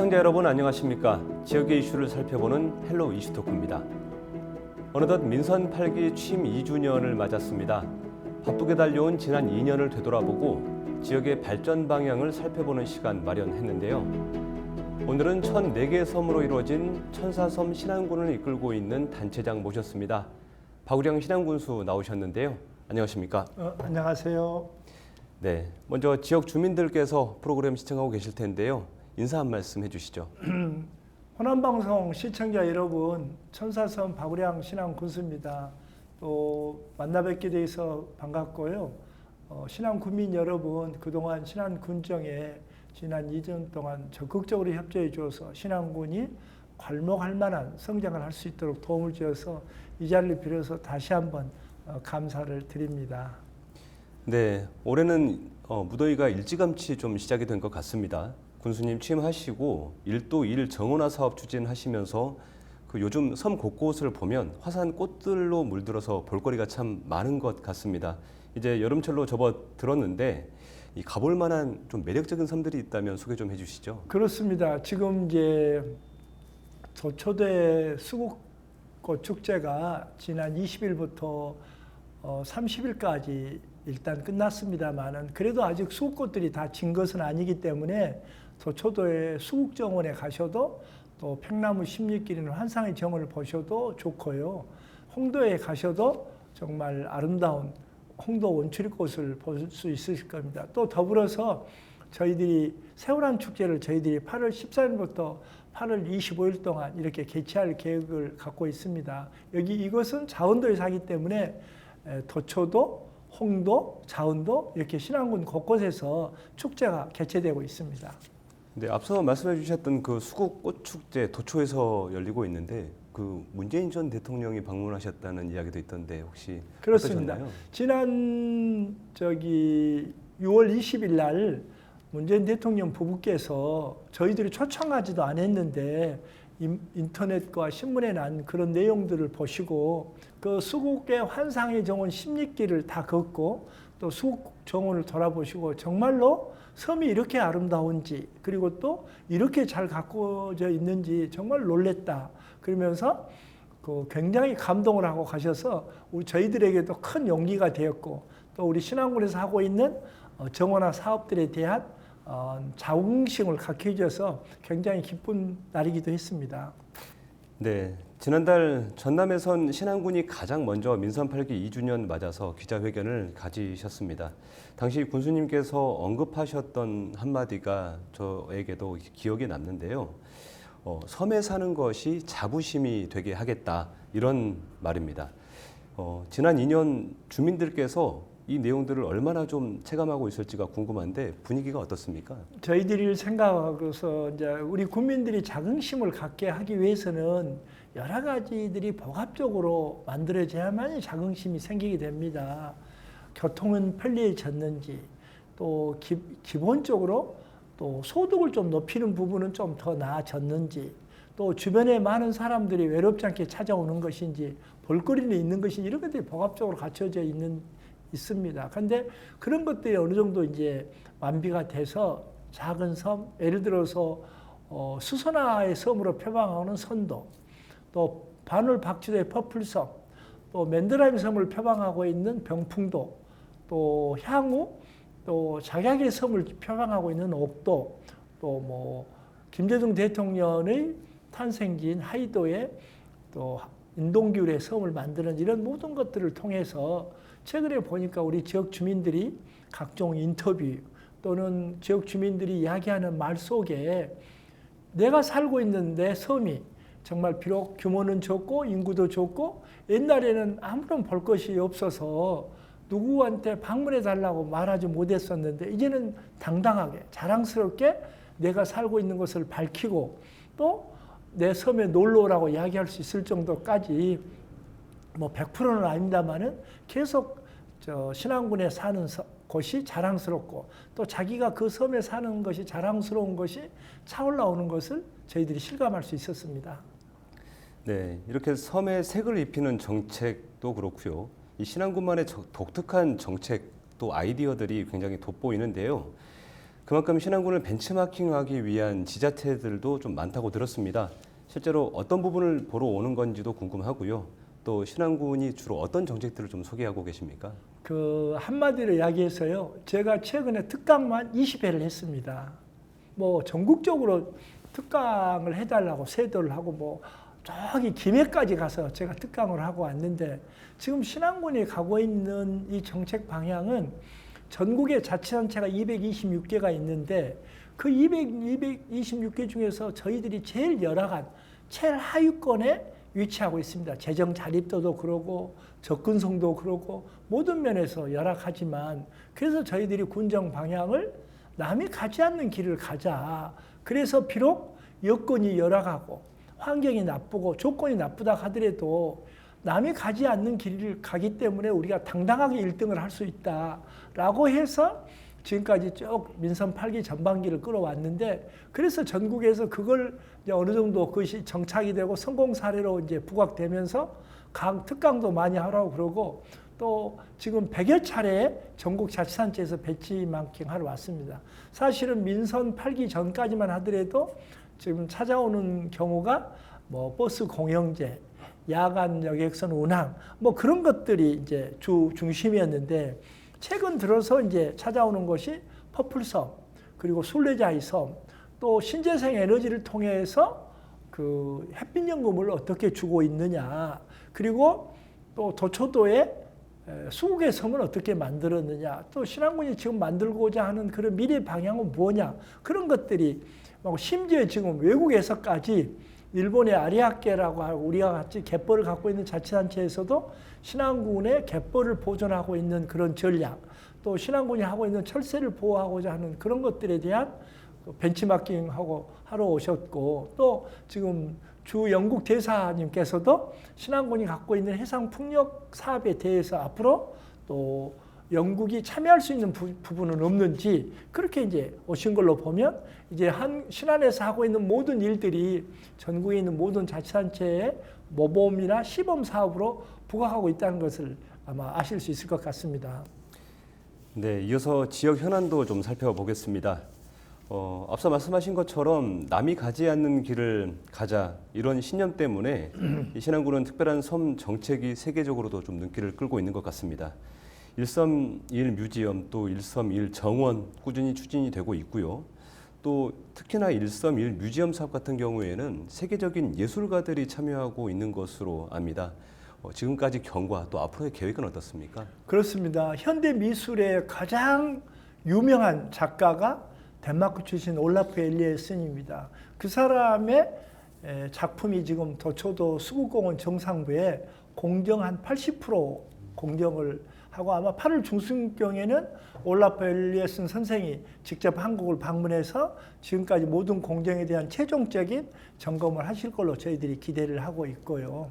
시청자 여러분 안녕하십니까? 지역의 이슈를 살펴보는 헬로 이슈토크입니다. 어느덧 민선 8기 취임 2주년을 맞았습니다. 바쁘게 달려온 지난 2년을 되돌아보고 지역의 발전 방향을 살펴보는 시간 마련했는데요. 오늘은 1004개의 섬으로 이루어진 천사섬 신안군을 이끌고 있는 단체장 모셨습니다. 박우량 신안군수 나오셨는데요. 안녕하십니까? 안녕하세요. 네, 먼저 지역 주민들께서 프로그램 시청하고 계실 텐데요. 인사 한 말씀 해주시죠. 호남방송 시청자 여러분, 천사섬 박우량 신안군수입니다. 또 만나 뵙게 돼서 반갑고요. 신안군민 여러분, 그동안 신안군정에 지난 2년 동안 적극적으로 협조해 주어서 신안군이 괄목할 만한 성장을 할 수 있도록 도움을 주어서 이 자리를 빌어서 다시 한번 감사를 드립니다. 네, 올해는 무더위가 일찌감치 좀 시작이 된 것 같습니다. 군수님 취임하시고 1도 1 정원화 사업 추진하시면서 요즘 섬 곳곳을 보면 화산 꽃들로 물들어서 볼거리가 참 많은 것 같습니다. 이제 여름철로 접어들었는데 이 가볼 만한 좀 매력적인 섬들이 있다면 소개 좀 해주시죠. 그렇습니다. 지금 이제 도초대 수국꽃 축제가 지난 20일부터 30일까지 일단 끝났습니다만은 그래도 아직 수국꽃들이 다 진 것은 아니기 때문에 도초도의 수국정원에 가셔도 또 평나무 십리길이나 환상의 정원을 보셔도 좋고요. 홍도에 가셔도 정말 아름다운 홍도 원추리꽃을 볼 수 있으실 겁니다. 또 더불어서 저희들이 세월한 축제를 저희들이 8월 14일부터 8월 25일 동안 이렇게 개최할 계획을 갖고 있습니다. 이것은 자원도에 사기 때문에 도초도, 홍도, 자원도 이렇게 신안군 곳곳에서 축제가 개최되고 있습니다. 네, 앞서 말씀해 주셨던 그 수국꽃축제 도초에서 열리고 있는데 문재인 전 대통령이 방문하셨다는 이야기도 있던데 혹시 그렇습니다. 어떠셨나요? 지난 6월 20일 날 문재인 대통령 부부께서 저희들이 초청하지도 않았는데 인터넷과 신문에 난 그런 내용들을 보시고 그 수국의 환상의 정원 십리길을 다 걷고 또 수국 정원을 돌아보시고 정말로 섬이 이렇게 아름다운지 그리고 또 이렇게 잘 가꾸어져 있는지 정말 놀랬다. 그러면서 굉장히 감동을 하고 가셔서 저희들에게도 큰 용기가 되었고 또 우리 신안군에서 하고 있는 정원화 사업들에 대한 자긍심을 갖게 해줘서 굉장히 기쁜 날이기도 했습니다. 네, 지난달 전남에선 신안군이 가장 먼저 민선 8기 2주년 맞아서 기자회견을 가지셨습니다. 당시 군수님께서 언급하셨던 한마디가 저에게도 기억에 남는데요. 섬에 사는 것이 자부심이 되게 하겠다 이런 말입니다. 지난 2년 주민들께서 이 내용들을 얼마나 좀 체감하고 있을지가 궁금한데 분위기가 어떻습니까? 저희들이 생각하고서 이제 우리 국민들이 자긍심을 갖게 하기 위해서는 여러 가지들이 복합적으로 만들어져야만이 자긍심이 생기게 됩니다. 교통은 편리해졌는지 또 기본적으로 또 소득을 좀 높이는 부분은 좀 더 나아졌는지 또 주변에 많은 사람들이 외롭지 않게 찾아오는 것인지 볼거리는 있는 것인지 이런 것들이 복합적으로 갖춰져 있습니다. 그런데 그런 것들이 어느 정도 이제 완비가 돼서 작은 섬, 예를 들어서 수선화의 섬으로 표방하는 선도, 또 반월 박쥐도의 퍼플섬, 또 맨드라미 섬을 표방하고 있는 병풍도, 또 향후, 또 작약의 섬을 표방하고 있는 옥도, 또 김대중 대통령의 탄생지인 하이도의 또 인동귤의 섬을 만드는 이런 모든 것들을 통해서 최근에 보니까 우리 지역 주민들이 각종 인터뷰 또는 지역 주민들이 이야기하는 말 속에 내가 살고 있는 내 섬이 정말 비록 규모는 적고 인구도 적고 옛날에는 아무런 볼 것이 없어서 누구한테 방문해 달라고 말하지 못했었는데 이제는 당당하게 자랑스럽게 내가 살고 있는 것을 밝히고 또 내 섬에 놀러 오라고 이야기할 수 있을 정도까지 100%는 아닙니다만은 계속 신안군에 사는 곳이 자랑스럽고 또 자기가 그 섬에 사는 것이 자랑스러운 것이 차올라오는 것을 저희들이 실감할 수 있었습니다. 네, 이렇게 섬에 색을 입히는 정책도 그렇고요. 이 신안군만의 독특한 정책 또 아이디어들이 굉장히 돋보이는데요. 그만큼 신안군을 벤치마킹하기 위한 지자체들도 좀 많다고 들었습니다. 실제로 어떤 부분을 보러 오는 건지도 궁금하고요. 또 신안군이 주로 어떤 정책들을 좀 소개하고 계십니까? 그 한마디로 이야기해서요. 제가 최근에 특강만 20회를 했습니다. 뭐 전국적으로 특강을 해달라고 세도를 하고 뭐 저기 김해까지 가서 제가 특강을 하고 왔는데 지금 신안군이 가고 있는 이 정책 방향은 전국에 자치단체가 226개가 있는데 그 226개 중에서 저희들이 제일 열악한 제일 하위권에 위치하고 있습니다. 재정 자립도도 그러고 접근성도 그러고 모든 면에서 열악하지만 그래서 저희들이 군정 방향을 남이 가지 않는 길을 가자. 그래서 비록 여건이 열악하고 환경이 나쁘고 조건이 나쁘다 하더라도 남이 가지 않는 길을 가기 때문에 우리가 당당하게 1등을 할 수 있다라고 해서 지금까지 쭉 민선 8기 전반기를 끌어왔는데 그래서 전국에서 그걸 이제 어느 정도 그것이 정착이 되고 성공 사례로 이제 부각되면서 각 특강도 많이 하라고 그러고 또 지금 100여 차례 전국 자치단체에서 벤치마킹 하러 왔습니다. 사실은 민선 8기 전까지만 하더라도 지금 찾아오는 경우가 뭐 버스 공영제, 야간 여객선 운항 뭐 그런 것들이 이제 중심이었는데 최근 들어서 이제 찾아오는 것이 퍼플섬 그리고 순례자의 섬 또 신재생 에너지를 통해서 그 햇빛연금을 어떻게 주고 있느냐 그리고 또 도초도에 수국의 섬을 어떻게 만들었느냐 또 신안군이 지금 만들고자 하는 그런 미래 방향은 뭐냐 그런 것들이 심지어 지금 외국에서까지 일본의 아리아케라고 하고 우리가 같이 갯벌을 갖고 있는 자치단체에서도 신안군의 갯벌을 보존하고 있는 그런 전략 또 신안군이 하고 있는 철새를 보호하고자 하는 그런 것들에 대한 벤치마킹하고 하러 오셨고 또 지금 주 영국 대사님께서도 신안군이 갖고 있는 해상 풍력 사업에 대해서 앞으로 또 영국이 참여할 수 있는 부분은 없는지 그렇게 이제 오신 걸로 보면 이제 신안에서 하고 있는 모든 일들이 전국에 있는 모든 자치단체의 모범이나 시범 사업으로 부각하고 있다는 것을 아마 아실 수 있을 것 같습니다. 네, 이어서 지역 현안도 좀 살펴보겠습니다. 앞서 말씀하신 것처럼 남이 가지 않는 길을 가자 이런 신념 때문에 이 신안군은 특별한 섬 정책이 세계적으로도 좀 눈길을 끌고 있는 것 같습니다. 일섬 1 뮤지엄 또 일섬 1 정원 꾸준히 추진이 되고 있고요. 또 특히나 일섬 1 뮤지엄 사업 같은 경우에는 세계적인 예술가들이 참여하고 있는 것으로 압니다. 지금까지 경과 또 앞으로의 계획은 어떻습니까? 그렇습니다. 현대 미술의 가장 유명한 작가가 덴마크 출신 올라프 엘리아슨입니다. 그 사람의 작품이 지금 도초도 수국공원 정상부에 공정 한 80% 공정을 하고 아마 8월 중순경에는 올라프 엘리아슨 선생이 직접 한국을 방문해서 지금까지 모든 공정에 대한 최종적인 점검을 하실 걸로 저희들이 기대를 하고 있고요.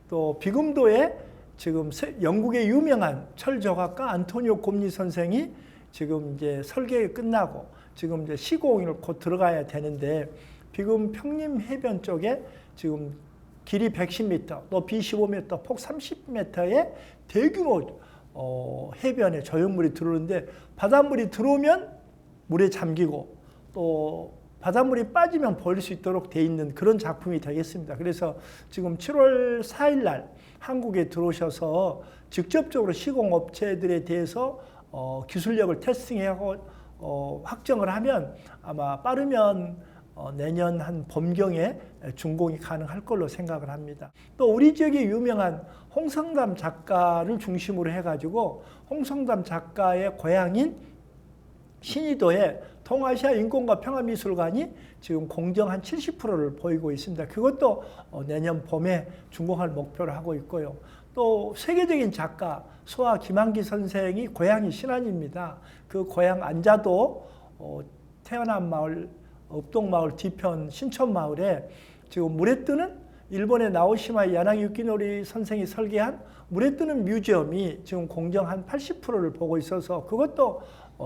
또 비금도에 지금 영국의 유명한 철조각가 안토니오 곰니 선생이 지금 이제 설계 끝나고 지금 이제 시공을 곧 들어가야 되는데 비금 평림 해변 쪽에 지금 길이 110m, 높이 15m, 폭 30m의 대규모 해변에 조형물이 들어오는데 바닷물이 들어오면 물에 잠기고 또 바닷물이 빠지면 보일 수 있도록 돼 있는 그런 작품이 되겠습니다. 그래서 지금 7월 4일 날 한국에 들어오셔서 직접적으로 시공업체들에 대해서 기술력을 테스팅하고 확정을 하면 아마 빠르면 내년 한 봄경에 준공이 가능할 걸로 생각을 합니다. 또 우리 지역의 유명한 홍성담 작가를 중심으로 해가지고 홍성담 작가의 고향인 신의도에 동아시아 인권과 평화미술관이 지금 공정 한 70%를 보이고 있습니다. 그것도 내년 봄에 준공할 목표를 하고 있고요. 또 세계적인 작가 소아 김한기 선생이 고향이 신안입니다. 그 고향 안자도 태어난 마을 읍동마을 뒤편 신촌마을에 지금 물에 뜨는 일본의 나오시마 야나기 유키노리 선생이 설계한 물에 뜨는 뮤지엄이 지금 공정 한 80%를 보고 있어서 그것도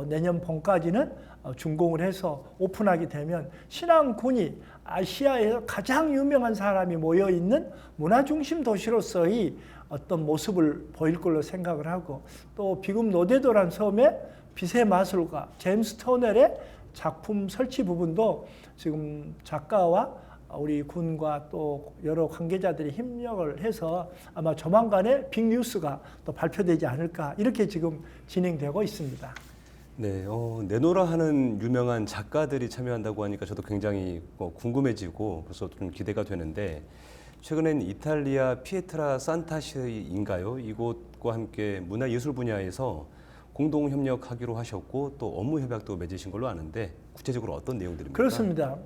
내년 봄까지는 준공을 해서 오픈하게 되면 신안군이 아시아에서 가장 유명한 사람이 모여있는 문화중심 도시로서의 어떤 모습을 보일 걸로 생각을 하고 또 비금 노데도란 섬에 빛의 마술가 제임스 토넬의 작품 설치 부분도 지금 작가와 우리 군과 또 여러 관계자들이 협력을 해서 아마 조만간에 빅뉴스가 또 발표되지 않을까 이렇게 지금 진행되고 있습니다. 네, 내노라 하는 유명한 작가들이 참여한다고 하니까 저도 굉장히 궁금해지고 벌써 좀 기대가 되는데 최근엔 이탈리아 피에트라 산타시인가요? 이곳과 함께 문화예술 분야에서 공동 협력하기로 하셨고 또 업무 협약도 맺으신 걸로 아는데 구체적으로 어떤 내용들입니까? 그렇습니다.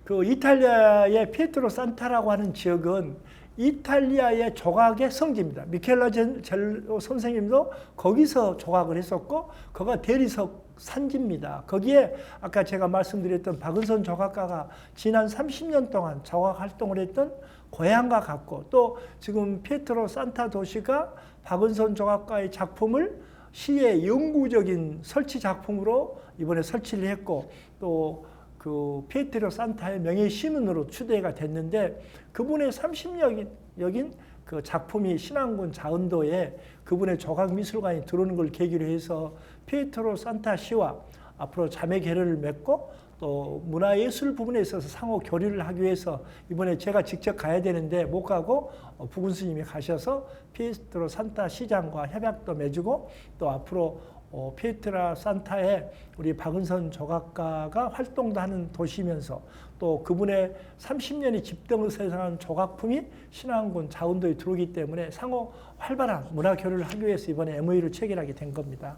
그 이탈리아의 피에트로 산타라고 하는 지역은 이탈리아의 조각의 성지입니다. 미켈란젤로 선생님도 거기서 조각을 했었고 거기가 대리석 산지입니다. 거기에 아까 제가 말씀드렸던 박은선 조각가가 지난 30년 동안 조각 활동을 했던 고향과 같고 또 지금 피에트로 산타 도시가 박은선 조각가의 작품을 시의 영구적인 설치 작품으로 이번에 설치를 했고 또 그 피에트로 산타의 명예 시민으로 추대가 됐는데 그분의 30년여긴 그 작품이 신안군 자은도에 그분의 조각 미술관이 들어오는 걸 계기로 해서 피에트로 산타 시와 앞으로 자매 결연을 맺고 또 문화예술 부분에 있어서 상호 교류를 하기 위해서 이번에 제가 직접 가야 되는데 못 가고 부군스님이 가셔서 피에트로 산타 시장과 협약도 맺고 또 앞으로 피에트라 산타에 우리 박은선 조각가가 활동도 하는 도시면서 또 그분의 30년이 집등을 세상한 조각품이 신안군 자운도에 들어오기 때문에 상호 활발한 문화 교류를 하기 위해서 이번에 MOU를 체결하게 된 겁니다.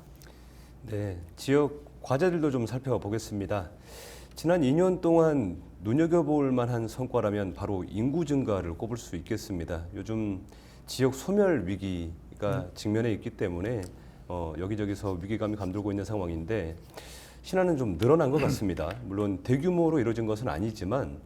네, 지역 과제들도 좀 살펴보겠습니다. 지난 2년 동안 눈여겨볼 만한 성과라면 바로 인구 증가를 꼽을 수 있겠습니다. 요즘 지역 소멸 위기가 직면해 있기 때문에 여기저기서 위기감이 감돌고 있는 상황인데 신안은 좀 늘어난 것 같습니다. 물론 대규모로 이루어진 것은 아니지만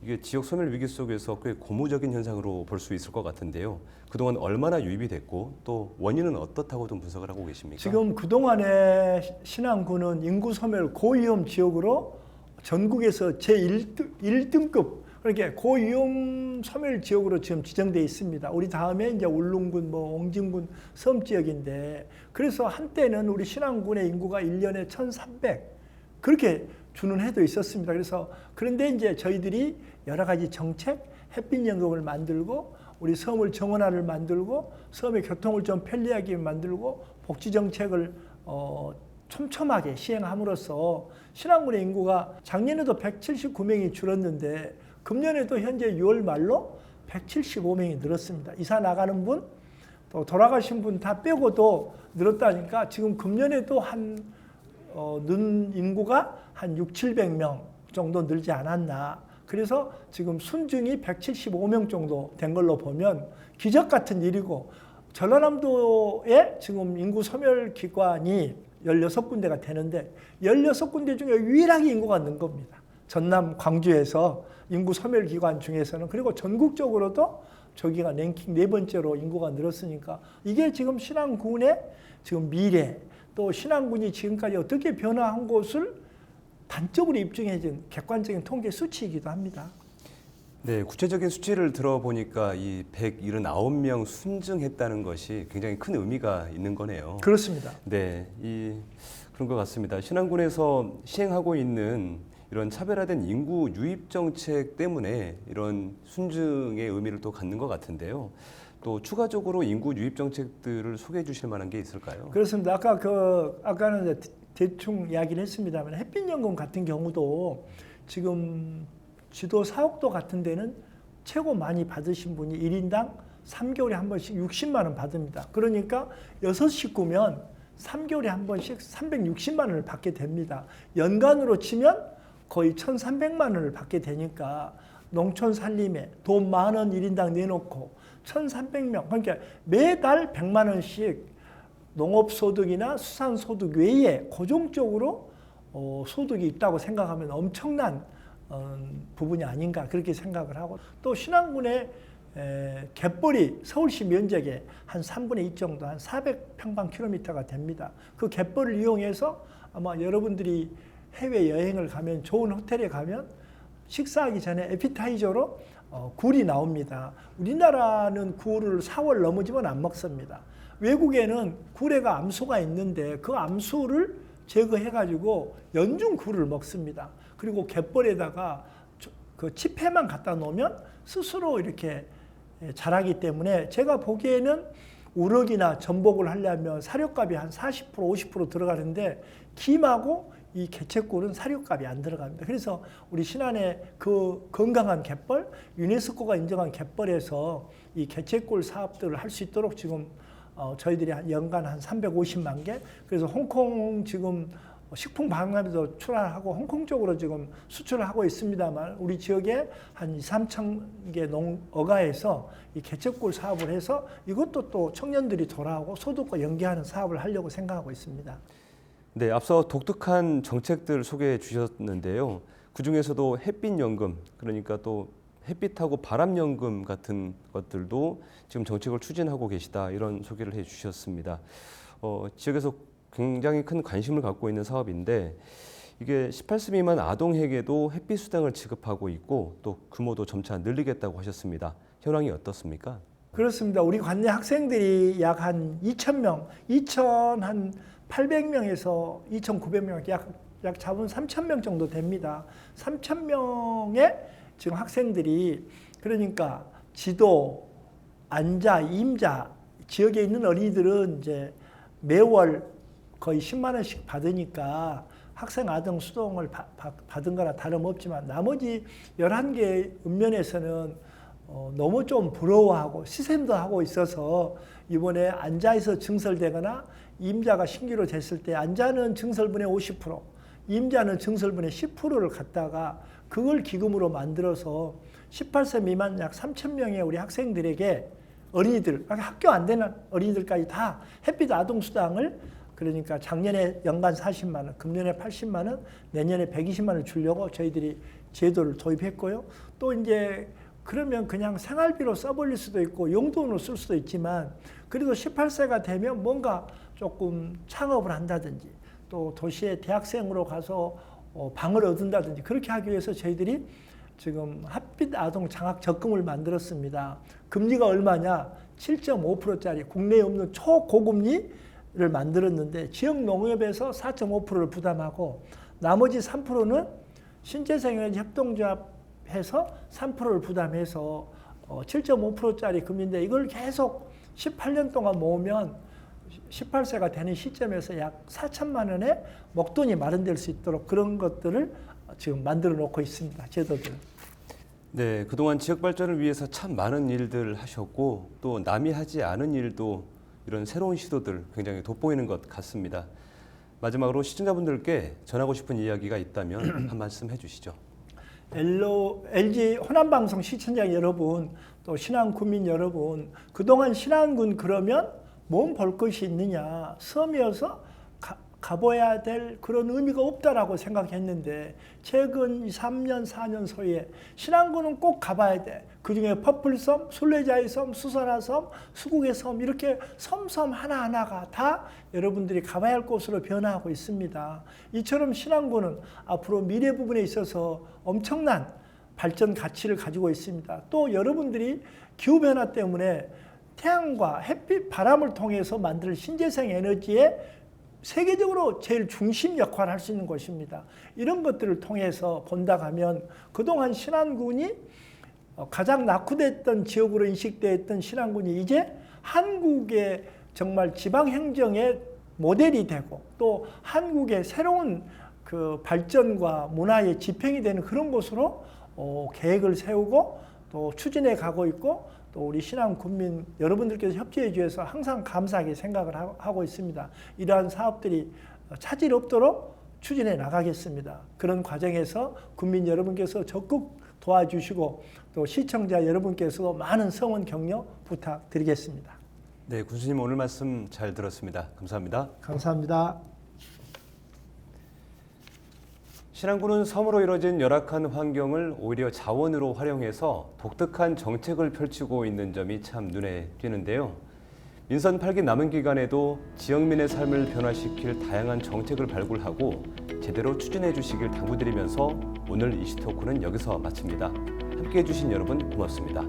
이게 지역 소멸 위기 속에서 꽤 고무적인 현상으로 볼 수 있을 것 같은데요. 그동안 얼마나 유입이 됐고 또 원인은 어떻다고 좀 분석을 하고 계십니까? 지금 그동안에 신안군은 인구 소멸 고위험 지역으로 전국에서 제1등급 그러니까 고위험 소멸 지역으로 지금 지정되어 있습니다. 우리 다음에 이제 울릉군, 옹진군 섬 지역인데 그래서 한때는 우리 신안군의 인구가 1년에 1,300 그렇게 주는 해도 있었습니다. 그런데 이제 저희들이 여러 가지 정책, 햇빛연금을 만들고 우리 섬을 정원화를 만들고 섬의 교통을 좀 편리하게 만들고 복지 정책을 촘촘하게 시행함으로써 신안군의 인구가 작년에도 179명이 줄었는데 금년에도 현재 6월 말로 175명이 늘었습니다. 이사 나가는 분, 또 돌아가신 분 다 빼고도 늘었다니까 지금 금년에도 는 인구가 한 600~700명 정도 늘지 않았나. 그래서 지금 순증이 175명 정도 된 걸로 보면 기적 같은 일이고 전라남도에 지금 인구 소멸 기관이 16군데가 되는데 16군데 중에 유일하게 인구가 는 겁니다. 전남 광주에서 인구 소멸 기관 중에서는 그리고 전국적으로도 저기가 랭킹 4번째로 인구가 늘었으니까 이게 지금 신안군의 지금 미래 또 신안군이 지금까지 어떻게 변화한 것을 단적으로 입증해준 객관적인 통계 수치이기도 합니다. 네, 구체적인 수치를 들어보니까 이 179명 순증했다는 것이 굉장히 큰 의미가 있는 거네요. 그렇습니다. 네, 그런 것 같습니다. 신안군에서 시행하고 있는 이런 차별화된 인구 유입 정책 때문에 이런 순증의 의미를 또 갖는 것 같은데요. 또 추가적으로 인구 유입 정책들을 소개해 주실 만한 게 있을까요? 그렇습니다. 아까는 대충 이야기를 했습니다만 햇빛연금 같은 경우도 지금 지도 사옥도 같은 데는 최고 많이 받으신 분이 1인당 3개월에 한 번씩 60만 원 받습니다. 그러니까 6식구면 3개월에 한 번씩 360만 원을 받게 됩니다. 연간으로 치면 거의 1,300만 원을 받게 되니까 농촌 살림에 돈 10,000원 1인당 내놓고 1,300명 그러니까 매달 100만 원씩 농업소득이나 수산소득 외에 고정적으로 소득이 있다고 생각하면 엄청난 부분이 아닌가 그렇게 생각을 하고 또 신안군의 갯벌이 서울시 면적의 한 3분의 2 정도 한 400평방킬로미터가 됩니다. 그 갯벌을 이용해서 아마 여러분들이 해외여행을 가면 좋은 호텔에 가면 식사하기 전에 에피타이저로 굴이 나옵니다. 우리나라는 굴을 4월 넘어지면 안 먹습니다. 외국에는 굴에가 암수가 있는데 그 암수를 제거해가지고 연중 굴을 먹습니다. 그리고 갯벌에다가 그 치패만 갖다 놓으면 스스로 이렇게 자라기 때문에 제가 보기에는 우럭이나 전복을 하려면 사료값이 한 40%, 50% 들어가는데 김하고 이 개체꿀은 사료값이 안 들어갑니다. 그래서 우리 신안의 그 건강한 갯벌, 유네스코가 인정한 갯벌에서 이 개체꿀 사업들을 할 수 있도록 지금 저희들이 연간 한 350만 개, 그래서 홍콩 지금 식품 박람회도 출하하고 홍콩 쪽으로 지금 수출을 하고 있습니다만 우리 지역에 한 2, 3천 개 어가에서 이 개체꿀 사업을 해서 이것도 또 청년들이 돌아오고 소득과 연계하는 사업을 하려고 생각하고 있습니다. 네, 앞서 독특한 정책들 소개해 주셨는데요. 그중에서도 햇빛연금, 그러니까 또 햇빛하고 바람연금 같은 것들도 지금 정책을 추진하고 계시다, 이런 소개를 해 주셨습니다. 지역에서 굉장히 큰 관심을 갖고 있는 사업인데 이게 18세 미만 아동에게도 햇빛 수당을 지급하고 있고 또 규모도 점차 늘리겠다고 하셨습니다. 현황이 어떻습니까? 그렇습니다. 우리 관내 학생들이 약 한 2,000명, 2,800명에서 2,900명, 약 잡은 3,000명 정도 됩니다. 3,000명의 지금 학생들이 그러니까 지도, 안자, 임자, 지역에 있는 어린이들은 이제 매월 거의 10만 원씩 받으니까 학생 아동 수당을 받은 거나 다름없지만 나머지 11개 읍면에서는 너무 좀 부러워하고 시샘도 하고 있어서 이번에 안자에서 증설되거나 임자가 신규로 됐을 때 안자는 증설분의 50%, 임자는 증설분의 10%를 갖다가 그걸 기금으로 만들어서 18세 미만 약 3,000명의 우리 학생들에게 어린이들, 학교 안 되는 어린이들까지 다 햇빛 아동수당을 그러니까 작년에 연간 40만 원, 금년에 80만 원, 내년에 120만 원 주려고 저희들이 제도를 도입했고요. 또 이제 그러면 그냥 생활비로 써버릴 수도 있고 용돈으로 쓸 수도 있지만 그래도 18세가 되면 뭔가 조금 창업을 한다든지 또 도시에 대학생으로 가서 방을 얻는다든지 그렇게 하기 위해서 저희들이 지금 햇빛 아동 장학 적금을 만들었습니다. 금리가 얼마냐? 7.5%짜리 국내에 없는 초고금리를 만들었는데 지역 농협에서 4.5%를 부담하고 나머지 3%는 신재생에너지 협동조합해서 3%를 부담해서 7.5%짜리 금리인데 이걸 계속 18년 동안 모으면 18세가 되는 시점에서 약 4천만 원의 목돈이 마련될 수 있도록 그런 것들을 지금 만들어 놓고 있습니다. 제도들. 네, 그동안 지역 발전을 위해서 참 많은 일들 하셨고 또 남이 하지 않은 일도 이런 새로운 시도들 굉장히 돋보이는 것 같습니다. 마지막으로 시청자분들께 전하고 싶은 이야기가 있다면 한 말씀 해주시죠. LG 호남방송 시청자 여러분, 또 신안군민 여러분, 그동안 신안군 그러면 뭔 볼 것이 있느냐, 섬이어서 가봐야 될 그런 의미가 없다라고 생각했는데 최근 3년, 4년 사이에 신안군은 꼭 가봐야 돼. 그중에 퍼플섬, 순례자의 섬, 수선화섬, 수국의 섬 이렇게 섬 하나하나가 다 여러분들이 가봐야 할 곳으로 변화하고 있습니다. 이처럼 신안군은 앞으로 미래 부분에 있어서 엄청난 발전 가치를 가지고 있습니다. 또 여러분들이 기후변화 때문에 태양과 햇빛, 바람을 통해서 만들 신재생 에너지의 세계적으로 제일 중심 역할을 할 수 있는 곳입니다. 이런 것들을 통해서 본다고 하면 그동안 신안군이 가장 낙후됐던 지역으로 인식되었던 신안군이 이제 한국의 정말 지방행정의 모델이 되고 또 한국의 새로운 그 발전과 문화의 지평이 되는 그런 곳으로 계획을 세우고 또 추진해 가고 있고 또 우리 신안 군민 여러분들께서 협조해 주셔서 항상 감사하게 생각을 하고 있습니다. 이러한 사업들이 차질 없도록 추진해 나가겠습니다. 그런 과정에서 군민 여러분께서 적극 도와주시고 또 시청자 여러분께서도 많은 성원 격려 부탁드리겠습니다. 네, 군수님 오늘 말씀 잘 들었습니다. 감사합니다. 감사합니다. 신안군은 섬으로 이뤄진 열악한 환경을 오히려 자원으로 활용해서 독특한 정책을 펼치고 있는 점이 참 눈에 띄는데요. 민선 8기 남은 기간에도 지역민의 삶을 변화시킬 다양한 정책을 발굴하고 제대로 추진해 주시길 당부드리면서 오늘 이슈토크는 여기서 마칩니다. 함께해 주신 여러분 고맙습니다.